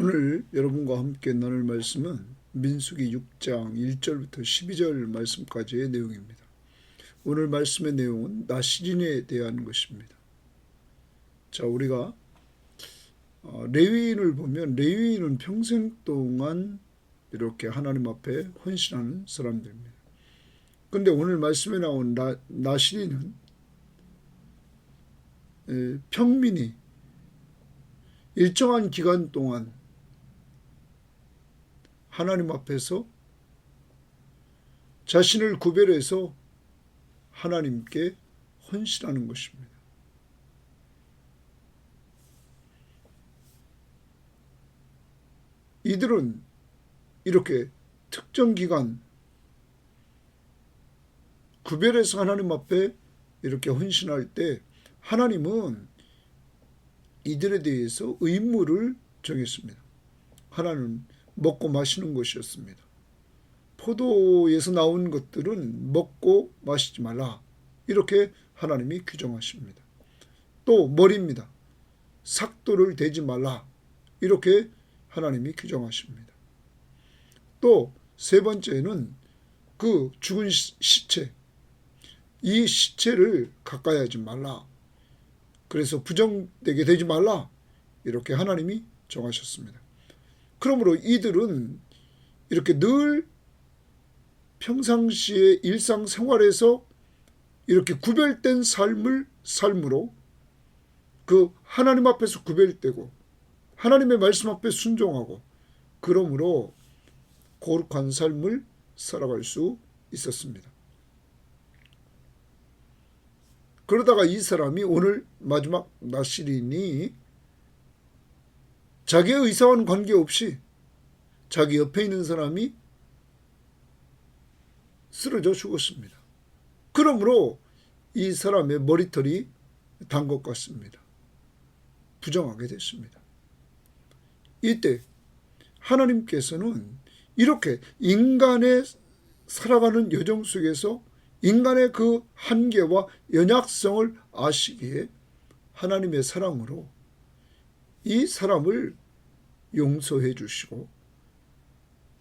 오늘 여러분과 함께 나눌 말씀은 민수기 6장 1절부터 12절 말씀까지의 내용입니다. 오늘 말씀의 내용은 나시린에 대한 것입니다. 자, 우리가 레위인을 보면 레위인은 평생 동안 이렇게 하나님 앞에 헌신하는 사람들입니다. 그런데 오늘 말씀에 나온 나시린은 평민이 일정한 기간 동안 하나님 앞에서 자신을 구별해서 하나님께 헌신하는 것입니다. 이들은 이렇게 특정 기간 구별해서 하나님 앞에 이렇게 헌신할 때 하나님은 이들에 대해서 의무를 정했습니다. 하나는 먹고 마시는 것이었습니다. 포도에서 나온 것들은 먹고 마시지 말라. 이렇게 하나님이 규정하십니다. 또 머리입니다. 삭도를 대지 말라. 이렇게 하나님이 규정하십니다. 또 세 번째는 그 죽은 시체, 이 시체를 가까이 하지 말라. 그래서 부정되게 되지 말라. 이렇게 하나님이 정하셨습니다. 그러므로 이들은 이렇게 늘 평상시의 일상생활에서 이렇게 구별된 삶으로 그 하나님 앞에서 구별되고 하나님의 말씀 앞에 순종하고 그러므로 거룩한 삶을 살아갈 수 있었습니다. 그러다가 이 사람이 오늘 마지막 나시린이 자기의 의사와는 관계없이 자기 옆에 있는 사람이 쓰러져 죽었습니다. 그러므로 이 사람의 머리털이 단 것 같습니다. 부정하게 됐습니다. 이때 하나님께서는 이렇게 인간의 살아가는 여정 속에서 인간의 그 한계와 연약성을 아시기에 하나님의 사랑으로 이 사람을 용서해 주시고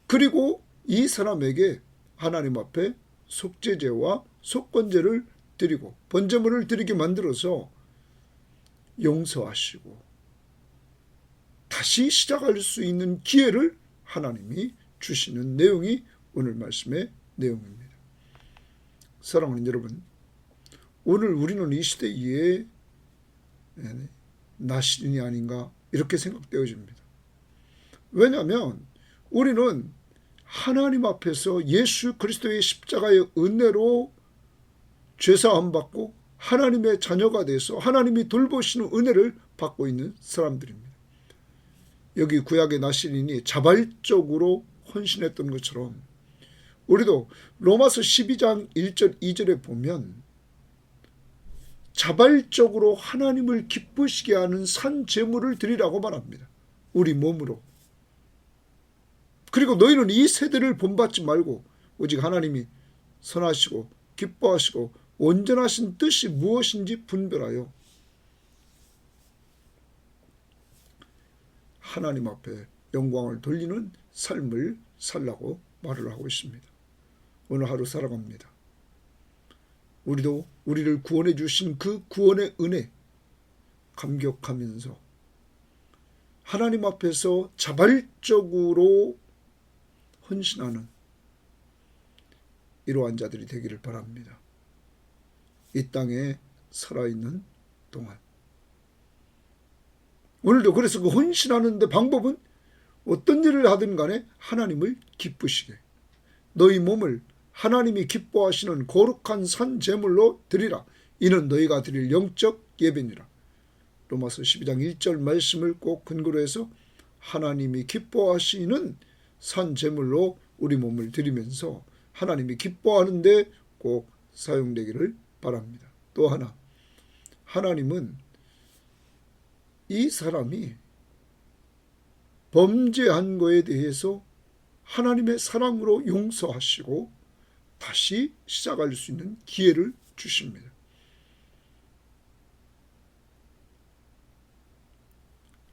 그리고 이 사람에게 하나님 앞에 속죄제와 속건제를 드리고 번제물을 드리게 만들어서 용서하시고 다시 시작할 수 있는 기회를 하나님이 주시는 내용이 오늘 말씀의 내용입니다. 사랑하는 여러분, 오늘 우리는 이 시대에 나시린이 아닌가 이렇게 생각되어집니다. 왜냐하면 우리는 하나님 앞에서 예수 그리스도의 십자가의 은혜로 죄사함 받고 하나님의 자녀가 돼서 하나님이 돌보시는 은혜를 받고 있는 사람들입니다. 여기 구약의 나시린이 자발적으로 헌신했던 것처럼 우리도 로마서 12장 1절 2절에 보면 자발적으로 하나님을 기쁘시게 하는 산 제물을 드리라고 말합니다. 우리 몸으로. 그리고 너희는 이 세대를 본받지 말고 오직 하나님이 선하시고 기뻐하시고 온전하신 뜻이 무엇인지 분별하여 하나님 앞에 영광을 돌리는 삶을 살라고 말을 하고 있습니다. 오늘 하루 살아갑니다. 우리도 우리를 구원해 주신 그 구원의 은혜 감격하면서 하나님 앞에서 자발적으로 헌신하는 이러한 자들이 되기를 바랍니다. 이 땅에 살아있는 동안 오늘도 그래서 그 헌신하는 데 방법은 어떤 일을 하든 간에 하나님을 기쁘시게 너희 몸을 하나님이 기뻐하시는 거룩한 산 제물로 드리라. 이는 너희가 드릴 영적 예배니라. 로마서 12장 1절 말씀을 꼭 근거로 해서 하나님이 기뻐하시는 산 제물로 우리 몸을 드리면서 하나님이 기뻐하는데 꼭 사용되기를 바랍니다. 또 하나, 하나님은 이 사람이 범죄한 거에 대해서 하나님의 사랑으로 용서하시고 다시 시작할 수 있는 기회를 주십니다.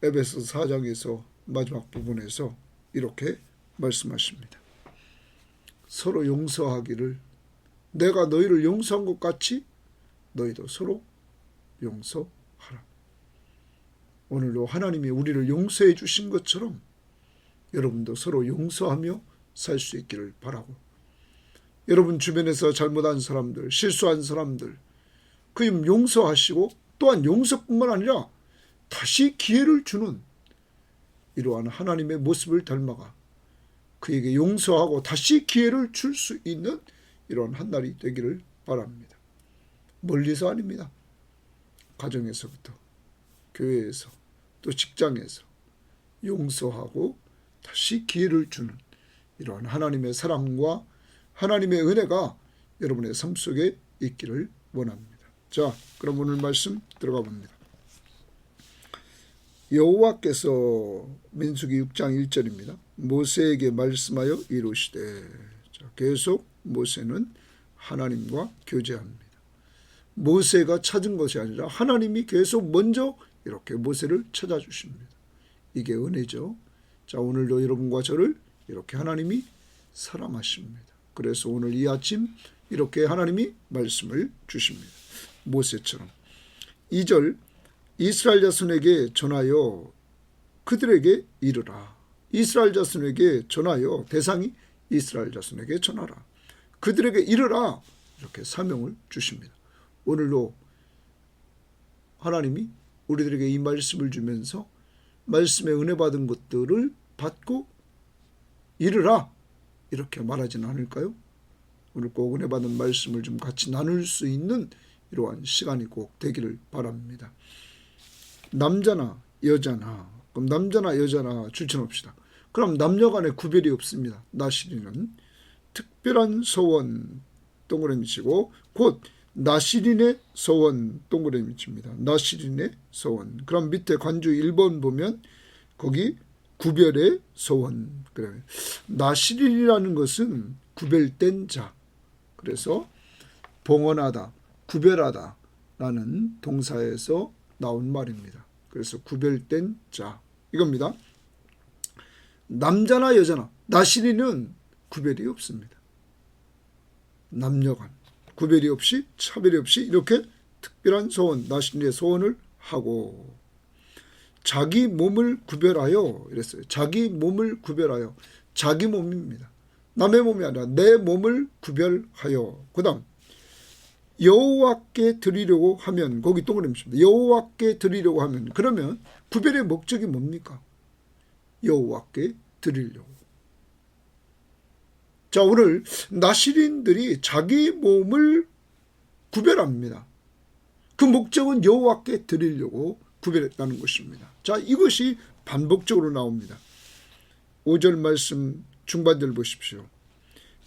에베소 4장에서 마지막 부분에서 이렇게 말씀하십니다. 서로 용서하기를 내가 너희를 용서한 것 같이 너희도 서로 용서하라. 오늘도 하나님이 우리를 용서해 주신 것처럼 여러분도 서로 용서하며 살 수 있기를 바라고, 여러분 주변에서 잘못한 사람들, 실수한 사람들 그 용서하시고, 또한 용서뿐만 아니라 다시 기회를 주는 이러한 하나님의 모습을 닮아가 그에게 용서하고 다시 기회를 줄 수 있는 이러한 한 날이 되기를 바랍니다. 멀리서 아닙니다. 가정에서부터, 교회에서, 또 직장에서 용서하고 다시 기회를 주는 이러한 하나님의 사랑과 하나님의 은혜가 여러분의 삶 속에 있기를 원합니다. 자, 그럼 오늘 말씀 들어가 봅니다. 여호와께서 민수기 6장 1절입니다. 모세에게 말씀하여 이르시되. 자, 계속 모세는 하나님과 교제합니다. 모세가 찾은 것이 아니라 하나님이 계속 먼저 이렇게 모세를 찾아주십니다. 이게 은혜죠. 자, 오늘도 여러분과 저를 이렇게 하나님이 사랑하십니다. 그래서 오늘 이 아침 이렇게 하나님이 말씀을 주십니다. 모세처럼. 2절 이스라엘 자손에게 전하여 그들에게 이르라. 이스라엘 자손에게 전하여, 대상이 이스라엘 자손에게 전하라. 그들에게 이르라. 이렇게 사명을 주십니다. 오늘도 하나님이 우리들에게 이 말씀을 주면서 말씀에 은혜 받은 것들을 받고 이르라 이렇게 말하지는 않을까요? 오늘 꼭 은혜 받은 말씀을 좀 같이 나눌 수 있는 이러한 시간이 꼭 되기를 바랍니다. 남자나 여자나, 그럼 남자나 여자나 줄쳐놓읍시다. 그럼 남녀 간에 구별이 없습니다. 나시린은 특별한 소원 동그라미치고 곧 나시린의 소원 동그라미칩니다. 나시린의 소원. 그럼 밑에 관주 1번 보면 거기 구별의 소원. 그래. 나시린이라는 것은 구별된 자. 그래서 봉헌하다, 구별하다 라는 동사에서 나온 말입니다. 그래서 구별된 자 이겁니다. 남자나 여자나 나시린은 구별이 없습니다. 남녀간 구별이 없이 차별이 없이 이렇게 특별한 소원, 나시린의 소원을 하고 자기 몸을 구별하여 이랬어요. 자기 몸을 구별하여. 자기 몸입니다. 남의 몸이 아니라 내 몸을 구별하여. 그 다음 여호와께 드리려고 하면, 거기 동그라미 칩니다. 여호와께 드리려고 하면, 그러면 구별의 목적이 뭡니까? 여호와께 드리려고. 자, 오늘 나시린들이 자기 몸을 구별합니다. 그 목적은 여호와께 드리려고 구별했다는 것입니다. 자, 이것이 반복적으로 나옵니다. 5절 말씀 중반절 보십시오.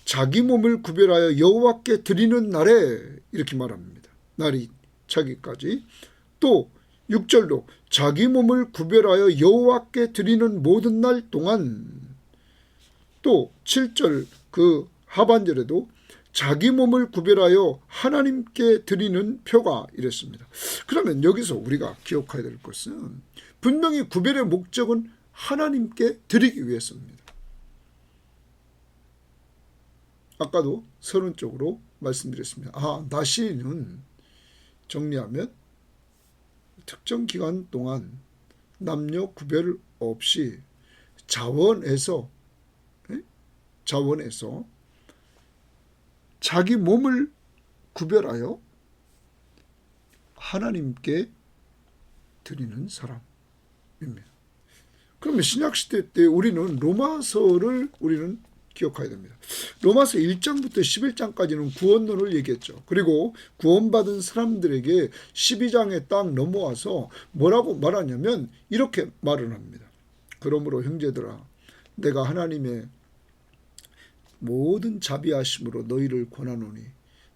자기 몸을 구별하여 여호와께 드리는 날에 이렇게 말합니다. 날이 차기까지. 또 6절도 자기 몸을 구별하여 여호와께 드리는 모든 날 동안. 또 7절 그 하반절에도 자기 몸을 구별하여 하나님께 드리는 표가 이랬습니다. 그러면 여기서 우리가 기억해야 될 것은 분명히 구별의 목적은 하나님께 드리기 위해서입니다. 아까도 서론적으로 말씀드렸습니다. 나시린은 정리하면 특정 기간 동안 남녀 구별 없이 자원에서 자기 몸을 구별하여 하나님께 드리는 사람입니다. 그러면 신약시대 때 우리는 로마서를 우리는 기억해야 됩니다. 로마서 1장부터 11장까지는 구원론을 얘기했죠. 그리고 구원받은 사람들에게 12장에 딱 넘어와서 뭐라고 말하냐면 이렇게 말을 합니다. 그러므로 형제들아, 내가 하나님의 모든 자비하심으로 너희를 권하노니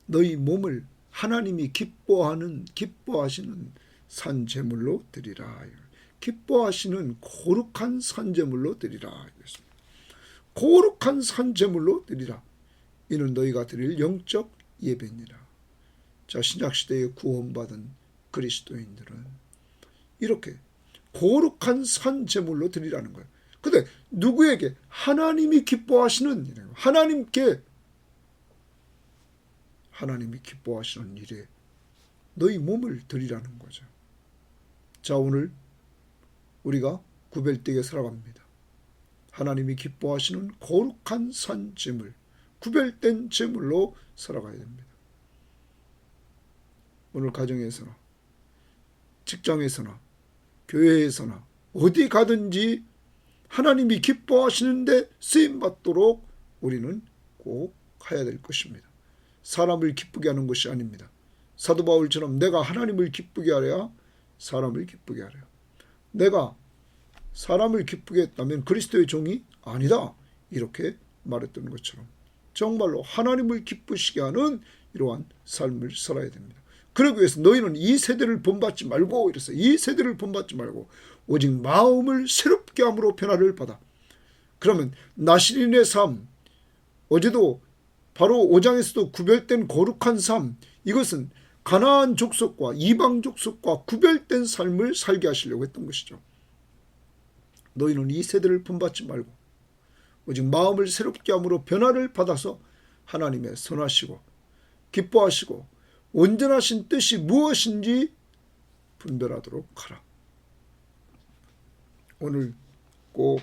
너희 몸을 하나님이 기뻐하시는 산제물로 드리라. 기뻐하시는 거룩한 산제물로 드리라. 거룩한 산제물로 드리라. 이는 너희가 드릴 영적 예배니라. 자, 신약시대에 구원받은 그리스도인들은 이렇게 거룩한 산제물로 드리라는 거예요. 근데 누구에게? 하나님이 기뻐하시는 일에, 하나님이 기뻐하시는 일에 너희 몸을 드리라는 거죠. 자, 오늘 우리가 구별되게 살아갑니다. 하나님이 기뻐하시는 거룩한 산 제물, 구별된 제물로 살아가야 됩니다. 오늘 가정에서나 직장에서나 교회에서나 어디 가든지 하나님이 기뻐하시는데 쓰임받도록 우리는 꼭 해야 될 것입니다. 사람을 기쁘게 하는 것이 아닙니다. 사도 바울처럼 내가 하나님을 기쁘게 하랴 사람을 기쁘게 하랴. 내가 사람을 기쁘게 했다면 그리스도의 종이 아니다, 이렇게 말했던 것처럼 정말로 하나님을 기쁘시게 하는 이러한 삶을 살아야 됩니다. 그러기 위해서 너희는 이 세대를 본받지 말고, 이랬어요. 이 세대를 본받지 말고 오직 마음을 새롭게 함으로 변화를 받아. 그러면 나시린의 삶, 어제도 바로 5장에서도 구별된 거룩한 삶, 이것은 가나안 족속과 이방 족속과 구별된 삶을 살게 하시려고 했던 것이죠. 너희는 이 세대를 본받지 말고 오직 마음을 새롭게 함으로 변화를 받아서 하나님의 선하시고 기뻐하시고 온전하신 뜻이 무엇인지 분별하도록 하라. 오늘 꼭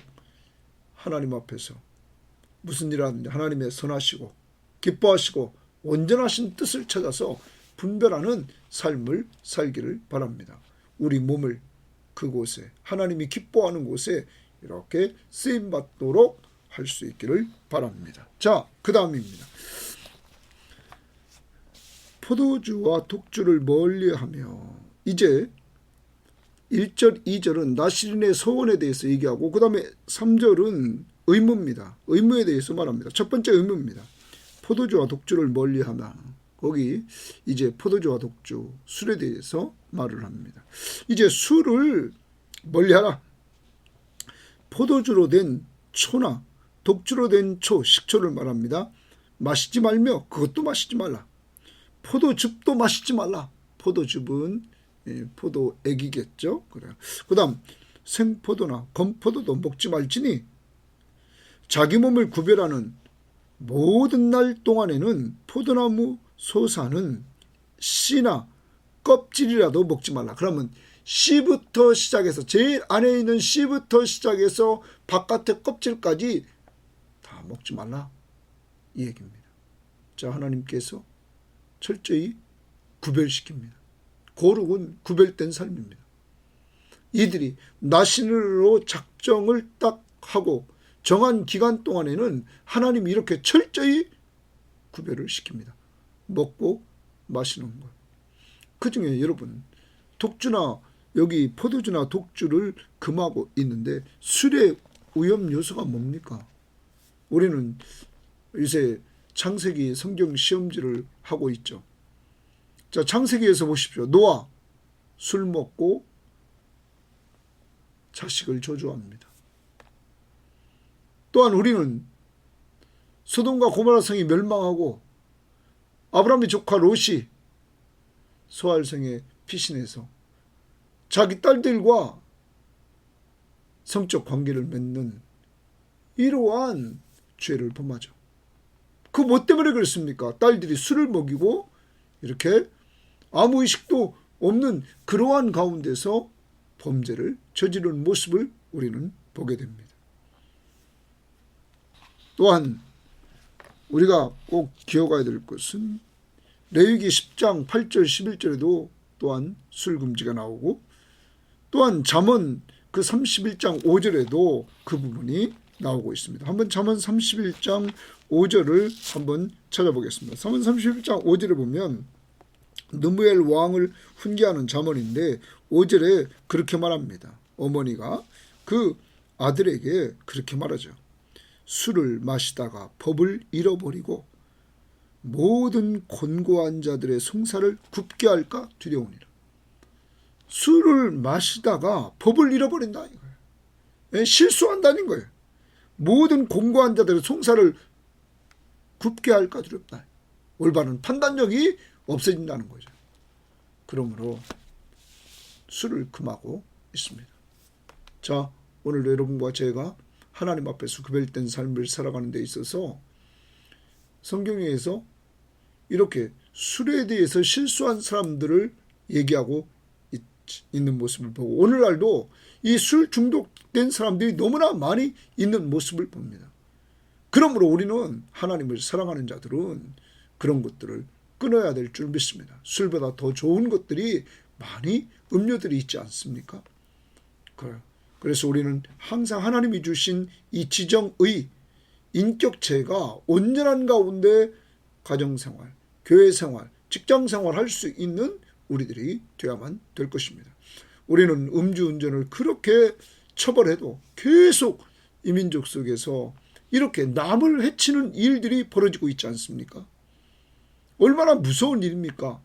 하나님 앞에서 무슨 일을 하는지 하나님의 선하시고 기뻐하시고 온전하신 뜻을 찾아서 분별하는 삶을 살기를 바랍니다. 우리 몸을 그곳에, 하나님이 기뻐하는 곳에 이렇게 쓰임받도록 할 수 있기를 바랍니다. 자, 그 다음입니다. 포도주와 독주를 멀리하며, 이제 1절, 2절은 나시린의 소원에 대해서 얘기하고 그 다음에 3절은 의무입니다. 의무에 대해서 말합니다. 첫 번째 의무입니다. 포도주와 독주를 멀리하며, 거기 이제 포도주와 독주, 술에 대해서 말을 합니다. 이제 술을 멀리하라. 포도주로 된 초나 독주로 된 초, 식초를 말합니다. 마시지 말며 그것도 마시지 말라. 포도즙도 마시지 말라. 포도즙은 포도액이겠죠. 그래요. 그 다음 생포도나 건포도도 먹지 말지니 자기 몸을 구별하는 모든 날 동안에는 포도나무 소사는 씨나 껍질이라도 먹지 말라. 그러면 씨부터 시작해서, 제일 안에 있는 씨부터 시작해서 바깥의 껍질까지 다 먹지 말라, 이 얘기입니다. 자, 하나님께서 철저히 구별시킵니다. 거룩은 구별된 삶입니다. 이들이 나신으로 작정을 딱 하고 정한 기간 동안에는 하나님이 이렇게 철저히 구별을 시킵니다. 먹고 마시는 것. 그 중에 여러분, 독주나 여기 포도주나 독주를 금하고 있는데 술의 위험 요소가 뭡니까? 우리는 요새 창세기 성경 시험지를 하고 있죠. 자, 창세기에서 보십시오. 노아 술 먹고 자식을 저주합니다. 또한 우리는 소돔과 고모라 성이 멸망하고 아브라함의 조카 롯이 소알성에 피신해서 자기 딸들과 성적 관계를 맺는 이러한 죄를 범하죠. 그 뭐 때문에 그렇습니까? 딸들이 술을 먹이고 이렇게 아무 의식도 없는 그러한 가운데서 범죄를 저지르는 모습을 우리는 보게 됩니다. 또한 우리가 꼭 기억해야 될 것은 레위기 10장 8절 11절에도 또한 술 금지가 나오고, 또한 잠언 그 31장 5절에도 그 부분이 나오고 있습니다. 한번 잠언 31장 5절을 한번 찾아보겠습니다. 잠언 31장 5절에 보면 느무엘 왕을 훈계하는 잠언인데 5절에 그렇게 말합니다. 어머니가 그 아들에게 그렇게 말하죠. 술을 마시다가 법을 잃어버리고 모든 곤고한 자들의 송사를 굽게 할까 두려우니라. 술을 마시다가 법을 잃어버린다 이거예요. 실수한다는 거예요. 모든 곤고한 자들의 송사를 굽게 할까 두렵다. 올바른 판단력이 없어진다는 거죠. 그러므로 술을 금하고 있습니다. 자, 오늘 여러분과 제가 하나님 앞에서 구별된 삶을 살아가는 데 있어서 성경에서 이렇게 술에 대해서 실수한 사람들을 얘기하고 있는 모습을 보고, 오늘날도 이 술 중독된 사람들이 너무나 많이 있는 모습을 봅니다. 그러므로 우리는 하나님을 사랑하는 자들은 그런 것들을 끊어야 될 줄 믿습니다. 술보다 더 좋은 것들이 많이 음료들이 있지 않습니까? 그래서 우리는 항상 하나님이 주신 이 지정의 인격체가 온전한 가운데 가정생활, 교회생활, 직장생활 할 수 있는 우리들이 되어야만 될 것입니다. 우리는 음주운전을 그렇게 처벌해도 계속 이 민족 속에서 이렇게 남을 해치는 일들이 벌어지고 있지 않습니까? 얼마나 무서운 일입니까?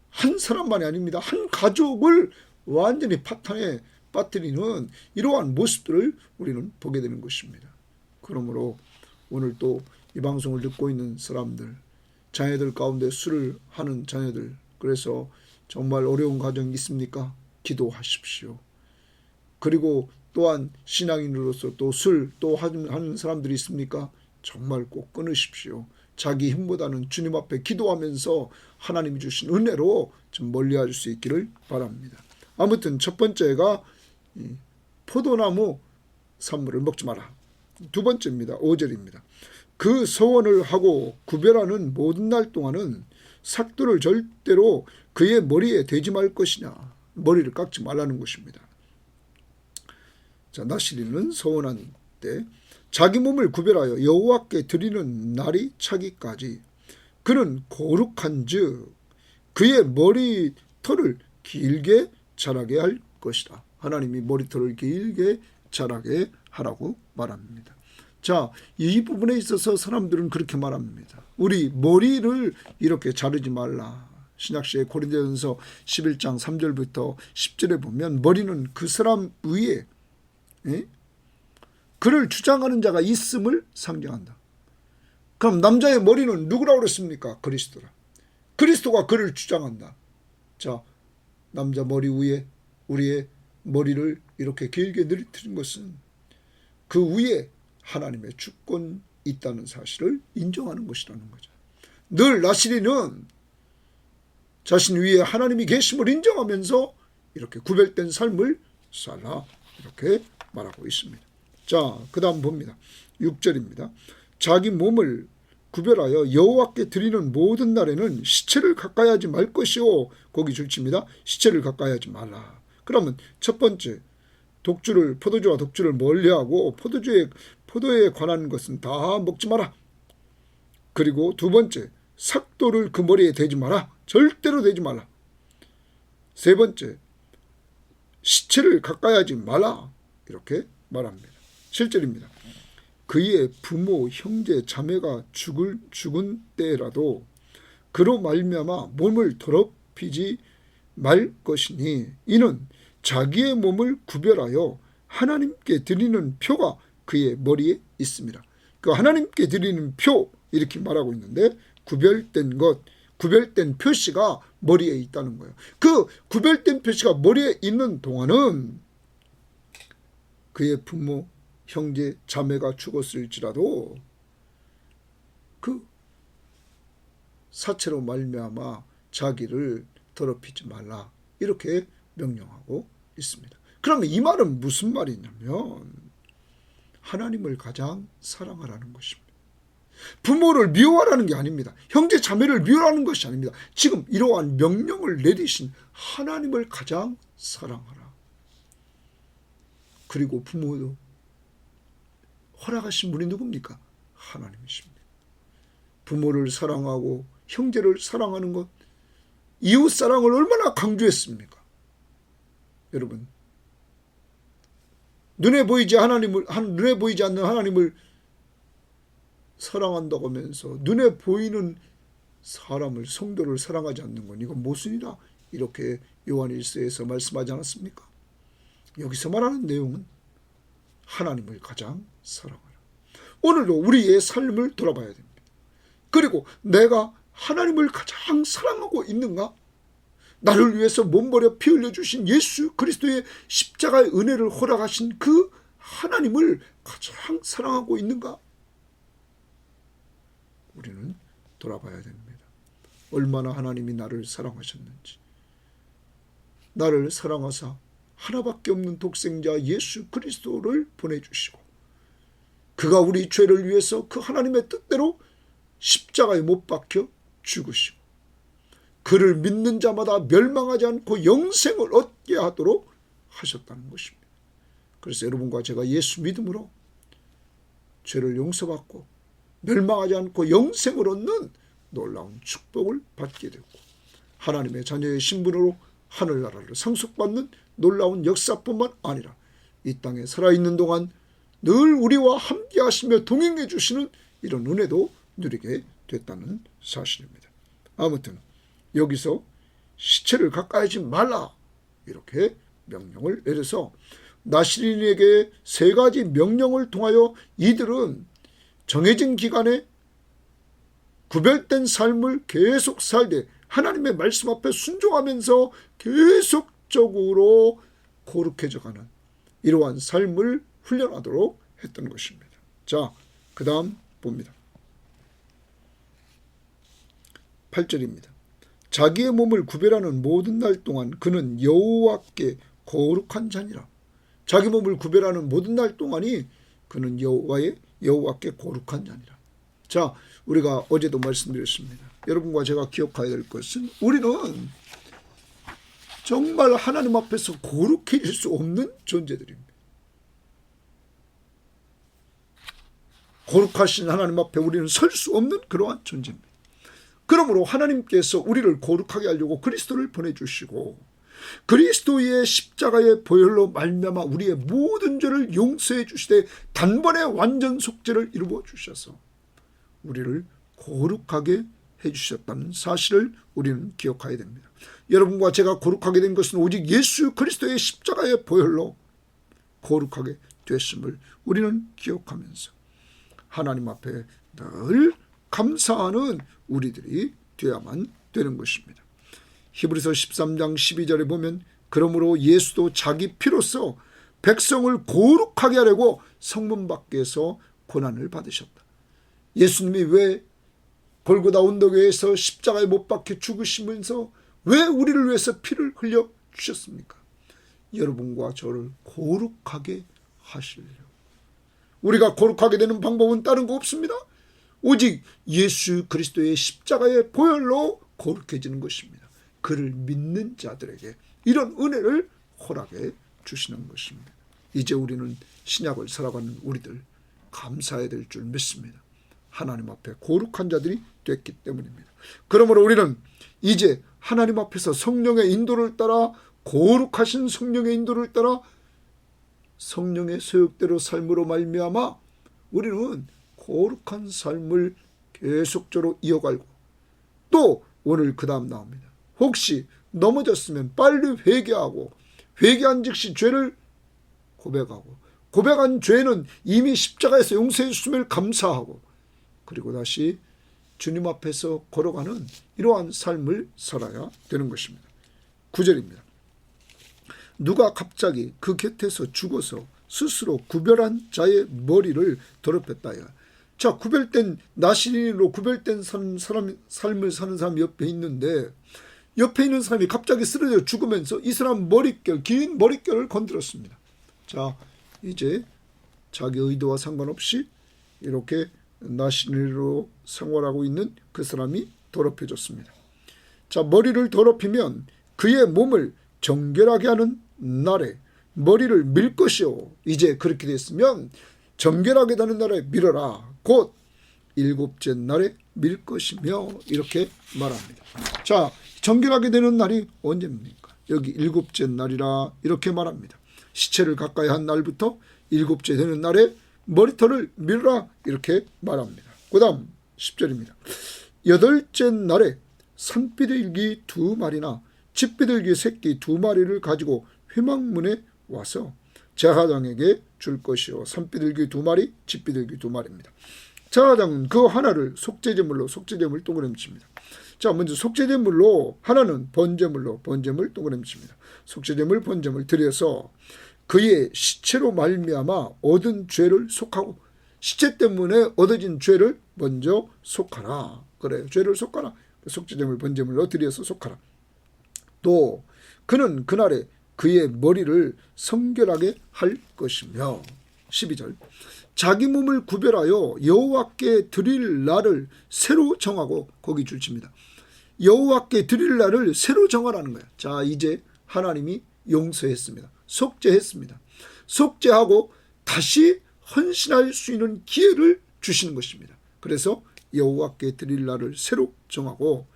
한 사람만이 아닙니다. 한 가족을 완전히 파탄에 빠뜨리는 이러한 모습들을 우리는 보게 되는 것입니다. 그러므로 오늘 또 이 방송을 듣고 있는 사람들, 자녀들 가운데 술을 하는 자녀들, 그래서 정말 어려운 가정이 있습니까? 기도하십시오. 그리고 또한 신앙인으로서 또 술 또 하는 사람들이 있습니까? 정말 꼭 끊으십시오. 자기 힘보다는 주님 앞에 기도하면서 하나님이 주신 은혜로 좀 멀리할 수 있기를 바랍니다. 아무튼 첫 번째가 포도나무 산물을 먹지 마라. 두 번째입니다. 5절입니다. 그 서원을 하고 구별하는 모든 날 동안은 삭도를 절대로 그의 머리에 대지 말 것이냐. 머리를 깎지 말라는 것입니다. 자, 나시리는 서원한 때 자기 몸을 구별하여 여호와께 드리는 날이 차기까지 그는 거룩한즉 그의 머리털을 길게 자라게 할 것이다. 하나님이 머리털을 길게 자라게 하라고 말합니다. 자, 이 부분에 있어서 사람들은 그렇게 말합니다. 우리 머리를 이렇게 자르지 말라. 신약시의 고린도전서 11장 3절부터 10절에 보면 머리는 그 사람 위에 그를 주장하는 자가 있음을 상징한다. 그럼 남자의 머리는 누구라고 그랬습니까? 그리스도라. 그리스도가 그를 주장한다. 자, 남자 머리 위에 우리의 머리를 이렇게 길게 늘어뜨린 것은 그 위에 하나님의 주권이 있다는 사실을 인정하는 것이라는 거죠. 늘 나시리는 자신 위에 하나님이 계심을 인정하면서 이렇게 구별된 삶을 살라 이렇게 말하고 있습니다. 자, 그 다음 봅니다. 6절입니다. 자기 몸을 구별하여 여호와께 드리는 모든 날에는 시체를 가까이 하지 말 것이요. 거기 줄칩니다. 시체를 가까이 하지 말라. 그러면 첫 번째, 포도주와 독주를 멀리하고 포도에 관한 것은 다 먹지 마라. 그리고 두 번째, 삭도를 그 머리에 대지 마라. 절대로 대지 말라. 세 번째, 시체를 가까이 하지 말라. 이렇게 말합니다. 7절입니다. 그의 부모, 형제, 자매가 죽은 때라도 그로 말미암아 몸을 더럽히지 말 것이니 이는 자기의 몸을 구별하여 하나님께 드리는 표가 그의 머리에 있습니다. 그 하나님께 드리는 표 이렇게 말하고 있는데 구별된 표시가 머리에 있다는 거예요. 그 구별된 표시가 머리에 있는 동안은 그의 부모, 형제, 자매가 죽었을지라도 그 사체로 말미암아 자기를 더럽히지 말라 이렇게 명령하고 있습니다. 그러면 이 말은 무슨 말이냐면 하나님을 가장 사랑하라는 것입니다. 부모를 미워하라는 게 아닙니다. 형제 자매를 미워하는 것이 아닙니다. 지금 이러한 명령을 내리신 하나님을 가장 사랑하라. 그리고 부모도 허락하신 분이 누굽니까? 하나님이십니다. 부모를 사랑하고 형제를 사랑하는 것, 이웃 사랑을 얼마나 강조했습니까? 여러분, 눈에 보이지 않는 하나님을 사랑한다고 하면서 눈에 보이는 사람을, 성도를 사랑하지 않는 건 이건 무엇이니라? 이렇게 요한 1서에서 말씀하지 않았습니까? 여기서 말하는 내용은 하나님을 가장 사랑하라. 오늘도 우리의 삶을 돌아봐야 됩니다. 그리고 내가 하나님을 가장 사랑하고 있는가? 나를 위해서 몸버려 피 흘려 주신 예수 그리스도의 십자가의 은혜를 허락하신 그 하나님을 가장 사랑하고 있는가? 우리는 돌아봐야 됩니다. 얼마나 하나님이 나를 사랑하셨는지. 나를 사랑하사 하나밖에 없는 독생자 예수 그리스도를 보내주시고 그가 우리 죄를 위해서 그 하나님의 뜻대로 십자가에 못 박혀 죽으시고 그를 믿는 자마다 멸망하지 않고 영생을 얻게 하도록 하셨다는 것입니다. 그래서 여러분과 제가 예수 믿음으로 죄를 용서받고 멸망하지 않고 영생을 얻는 놀라운 축복을 받게 되고 하나님의 자녀의 신분으로 하늘나라를 상속받는 놀라운 역사뿐만 아니라 이 땅에 살아있는 동안 늘 우리와 함께 하시며 동행해 주시는 이런 은혜도 누리게 됐다는 사실입니다. 아무튼 여기서 시체를 가까이 하지 말라 이렇게 명령을 내려서 나시린에게 세 가지 명령을 통하여 이들은 정해진 기간에 구별된 삶을 계속 살되 하나님의 말씀 앞에 순종하면서 계속적으로 거룩해져가는 이러한 삶을 훈련하도록 했던 것입니다. 자, 그 다음 봅니다. 8절입니다. 자기의 몸을 구별하는 모든 날 동안 그는 여호와께 거룩한 자니라. 자기 몸을 구별하는 모든 날 동안이 그는 여호와께 거룩한 자니라. 자, 우리가 어제도 말씀드렸습니다. 여러분과 제가 기억해야 될 것은 우리는 정말 하나님 앞에서 거룩해질 수 없는 존재들입니다. 거룩하신 하나님 앞에 우리는 설 수 없는 그러한 존재입니다. 그러므로 하나님께서 우리를 거룩하게 하려고 그리스도를 보내주시고 그리스도의 십자가의 보혈로 말미암아 우리의 모든 죄를 용서해 주시되 단번에 완전 속죄를 이루어 주셔서 우리를 거룩하게 해주셨다는 사실을 우리는 기억해야 됩니다. 여러분과 제가 거룩하게 된 것은 오직 예수 그리스도의 십자가의 보혈로 거룩하게 됐음을 우리는 기억하면서 하나님 앞에 늘 감사하는 우리들이 되어야만 되는 것입니다. 히브리서 13장 12절에 보면 그러므로 예수도 자기 피로써 백성을 거룩하게 하려고 성문 밖에서 고난을 받으셨다. 예수님이 왜 골고다 언덕에서 십자가에 못 박혀 죽으시면서 왜 우리를 위해서 피를 흘려 주셨습니까? 여러분과 저를 거룩하게 하시려고. 우리가 거룩하게 되는 방법은 다른 거 없습니다. 오직 예수 그리스도의 십자가의 보혈로 거룩해지는 것입니다. 그를 믿는 자들에게 이런 은혜를 허락해 주시는 것입니다. 이제 우리는 신약을 살아가는 우리들 감사해야 될 줄 믿습니다. 하나님 앞에 거룩한 자들이 됐기 때문입니다. 그러므로 우리는 이제 하나님 앞에서 성령의 인도를 따라 거룩하신 성령의 인도를 따라 성령의 소욕대로 삶으로 말미암아 우리는 거룩한 삶을 계속적으로 이어가고 또 오늘 그 다음 나옵니다. 혹시 넘어졌으면 빨리 회개하고 회개한 즉시 죄를 고백하고 고백한 죄는 이미 십자가에서 용서해 주심을 감사하고 그리고 다시 주님 앞에서 걸어가는 이러한 삶을 살아야 되는 것입니다. 9절입니다. 누가 갑자기 그 곁에서 죽어서 스스로 구별한 자의 머리를 더럽혔다야. 자, 구별된 나시린으로 구별된 삶을 사는 사람이 옆에 있는데 옆에 있는 사람이 갑자기 쓰러져 죽으면서 이 사람 머릿결, 긴 머릿결을 건드렸습니다. 자, 이제 자기 의도와 상관없이 이렇게 나시린으로 생활하고 있는 그 사람이 더럽혀졌습니다. 자, 머리를 더럽히면 그의 몸을 정결하게 하는 날에 머리를 밀 것이요. 이제 그렇게 됐으면 정결하게 되는 날에 밀어라. 곧 일곱째 날에 밀 것이며 이렇게 말합니다. 자, 정결하게 되는 날이 언제입니까? 여기 일곱째 날이라 이렇게 말합니다. 시체를 가까이 한 날부터 일곱째 되는 날에 머리털을 밀어라 이렇게 말합니다. 그 다음 10절입니다. 여덟째 날에 산비둘기 2마리나 집비둘기 새끼 2마리를 가지고 회막문에 와서 제사장에게 줄 것이요. 산비둘기 2마리, 집비둘기 2마리입니다. 제사장은 그 하나를 속죄제물로 속죄제물 동그라미칩니다. 자, 먼저 속죄제물로 하나는 번제물로 번제물 동그라미칩니다. 속죄제물 번제물 드려서 그의 시체로 말미암아 얻은 죄를 속하고, 시체 때문에 얻어진 죄를 먼저 속하라. 그래요. 죄를 속하라. 속죄제물 번제물로 드려서 속하라. 또 그는 그날에 그의 머리를 성결하게 할 것이며, 12절, 자기 몸을 구별하여 여호와께 드릴 날을 새로 정하고, 거기 줄칩니다. 여호와께 드릴 날을 새로 정하라는 거예요. 자, 이제 하나님이 용서했습니다. 속죄했습니다. 속죄하고 다시 헌신할 수 있는 기회를 주시는 것입니다. 그래서 여호와께 드릴 날을 새로 정하고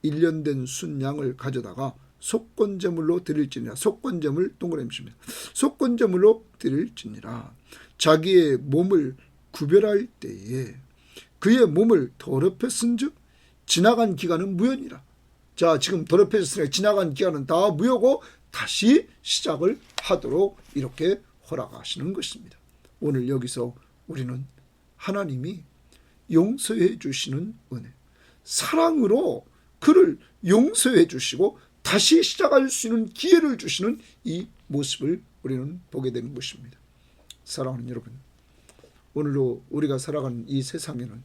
1년 된 순양을 가져다가 속건제물로 드릴지니라. 속건제물 동그라미입니다. 속건제물로 드릴지니라. 자기의 몸을 구별할 때에 그의 몸을 더럽혔은즉 지나간 기간은 무효니라. 자, 지금 더럽혀졌으니까 지나간 기간은 다 무효고 다시 시작을 하도록 이렇게 허락하시는 것입니다. 오늘 여기서 우리는 하나님이 용서해 주시는 은혜, 사랑으로 그를 용서해 주시고 다시 시작할 수 있는 기회를 주시는 이 모습을 우리는 보게 되는 것입니다. 사랑하는 여러분, 오늘도 우리가 살아가는 이 세상에는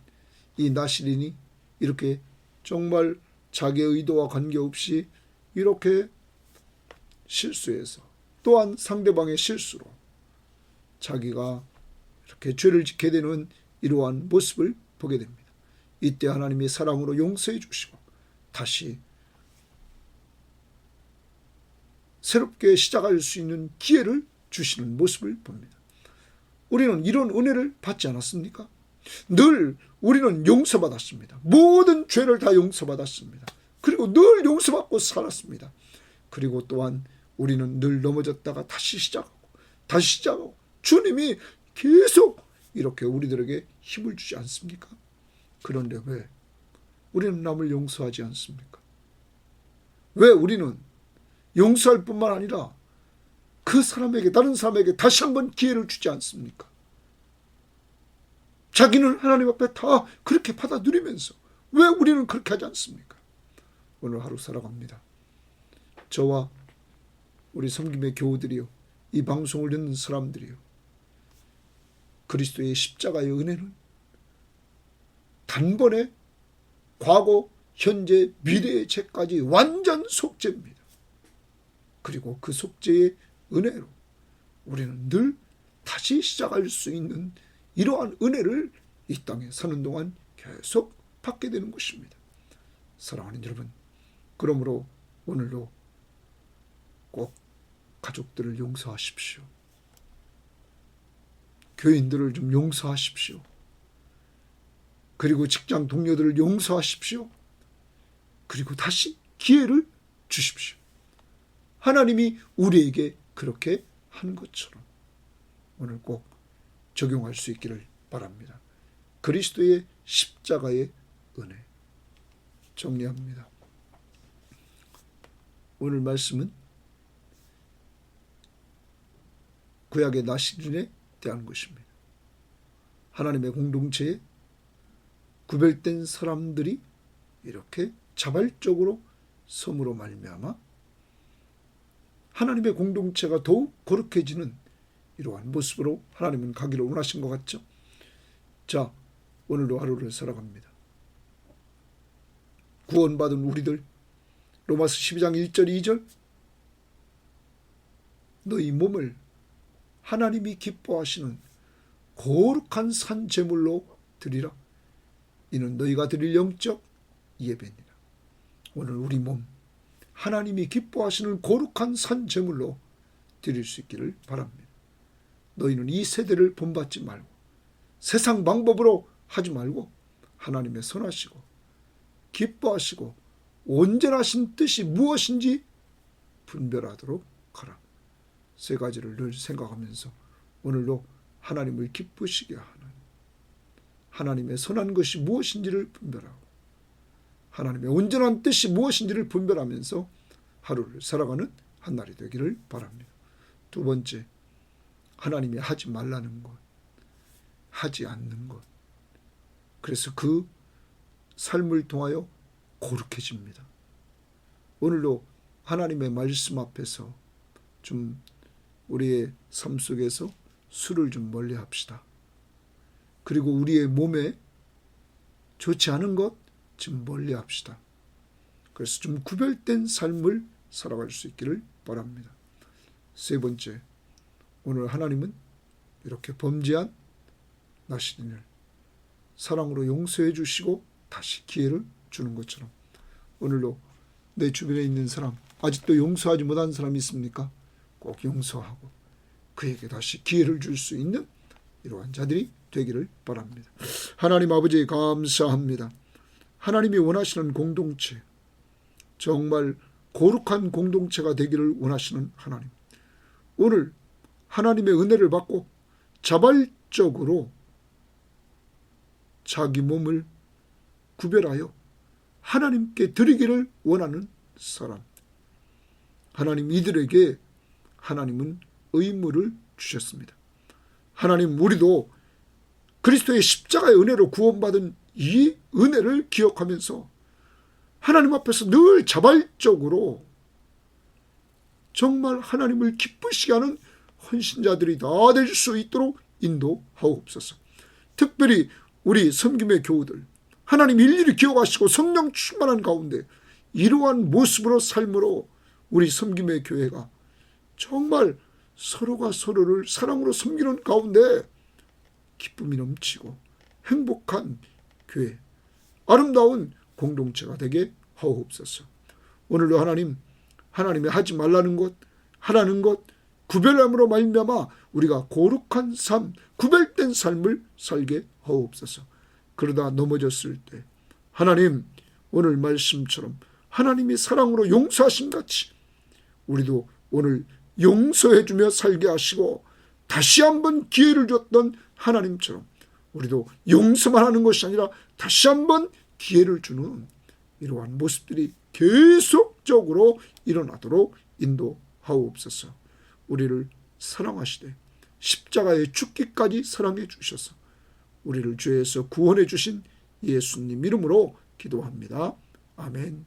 이 나시린이 이렇게 정말 자기의 의도와 관계없이 이렇게 실수해서, 또한 상대방의 실수로 자기가 이렇게 죄를 짓게 되는 이러한 모습을 보게 됩니다. 이때 하나님이 사랑으로 용서해 주시고 다시 새롭게 시작할 수 있는 기회를 주시는 모습을 봅니다. 우리는 이런 은혜를 받지 않았습니까? 늘 우리는 용서받았습니다. 모든 죄를 다 용서받았습니다. 그리고 늘 용서받고 살았습니다. 그리고 또한 우리는 늘 넘어졌다가 다시 시작하고 주님이 계속 이렇게 우리들에게 힘을 주지 않습니까? 그런데 왜 우리는 남을 용서하지 않습니까? 왜 우리는 용서할 뿐만 아니라 그 사람에게, 다른 사람에게 다시 한번 기회를 주지 않습니까? 자기는 하나님 앞에 다 그렇게 받아들이면서 왜 우리는 그렇게 하지 않습니까? 오늘 하루 살아갑니다. 저와 우리 섬김의 교우들이요, 이 방송을 듣는 사람들이요, 그리스도의 십자가의 은혜는 단번에 과거, 현재, 미래의 죄까지 완전 속죄입니다. 그리고 그 속죄의 은혜로 우리는 늘 다시 시작할 수 있는 이러한 은혜를 이 땅에 사는 동안 계속 받게 되는 것입니다. 사랑하는 여러분, 그러므로 오늘도 꼭 가족들을 용서하십시오. 교인들을 좀 용서하십시오. 그리고 직장 동료들을 용서하십시오. 그리고 다시 기회를 주십시오. 하나님이 우리에게 그렇게 한 것처럼 오늘 꼭 적용할 수 있기를 바랍니다. 그리스도의 십자가의 은혜. 정리합니다. 오늘 말씀은 구약의 나시린에 대한 것입니다. 하나님의 공동체에 구별된 사람들이 이렇게 자발적으로 섬으로 말미암아 하나님의 공동체가 더욱 거룩해지는 이러한 모습으로 하나님은 가기를 원하신 것 같죠. 자, 오늘도 하루를 살아갑니다. 구원받은 우리들, 로마서 12장 1절 2절, 너희 몸을 하나님이 기뻐하시는 거룩한 산 제물로 드리라. 이는 너희가 드릴 영적 예배니라. 오늘 우리 몸 하나님이 기뻐하시는 거룩한 산 제물로 드릴 수 있기를 바랍니다. 너희는 이 세대를 본받지 말고 세상 방법으로 하지 말고 하나님의 선하시고 기뻐하시고 온전하신 뜻이 무엇인지 분별하도록 하라. 세 가지를 늘 생각하면서 오늘도 하나님을 기쁘시게 하는, 하나님의 선한 것이 무엇인지를 분별하고 하나님의 온전한 뜻이 무엇인지를 분별하면서 하루를 살아가는 한 날이 되기를 바랍니다. 두 번째, 하나님이 하지 말라는 것, 하지 않는 것. 그래서 그 삶을 통하여 거룩해집니다. 오늘도 하나님의 말씀 앞에서 좀 우리의 삶 속에서 술을 좀 멀리 합시다. 그리고 우리의 몸에 좋지 않은 것 좀 멀리 합시다. 그래서 좀 구별된 삶을 살아갈 수 있기를 바랍니다. 세 번째, 오늘 하나님은 이렇게 범죄한 나시린을 사랑으로 용서해 주시고 다시 기회를 주는 것처럼 오늘도 내 주변에 있는 사람, 아직도 용서하지 못한 사람이 있습니까? 꼭 용서하고 그에게 다시 기회를 줄 수 있는 이러한 자들이 되기를 바랍니다. 하나님 아버지 감사합니다. 하나님이 원하시는 공동체, 정말 거룩한 공동체가 되기를 원하시는 하나님, 오늘 하나님의 은혜를 받고 자발적으로 자기 몸을 구별하여 하나님께 드리기를 원하는 사람, 하나님 이들에게 하나님은 의무를 주셨습니다. 하나님, 우리도 그리스도의 십자가의 은혜로 구원받은 이 은혜를 기억하면서 하나님 앞에서 늘 자발적으로 정말 하나님을 기쁘시게 하는 헌신자들이 다 될 수 있도록 인도하옵소서. 특별히 우리 섬김의 교우들, 하나님 일일이 기억하시고 성령 충만한 가운데 이러한 모습으로 삶으로 우리 섬김의 교회가 정말 서로가 서로를 사랑으로 섬기는 가운데 기쁨이 넘치고 행복한 교회, 아름다운 공동체가 되게 하옵소서. 오늘도 하나님이 하지 말라는 것, 하라는 것 구별함으로 말미암아 우리가 거룩한 삶, 구별된 삶을 살게 하옵소서. 그러다 넘어졌을 때 하나님, 오늘 말씀처럼 하나님이 사랑으로 용서하신 같이 우리도 오늘 용서해주며 살게 하시고 다시 한번 기회를 줬던 하나님처럼 우리도 용서만 하는 것이 아니라 다시 한번 기회를 주는 이러한 모습들이 계속적으로 일어나도록 인도하옵소서. 우리를 사랑하시되 십자가의 죽기까지 사랑해 주셔서 우리를 죄에서 구원해 주신 예수님 이름으로 기도합니다. 아멘.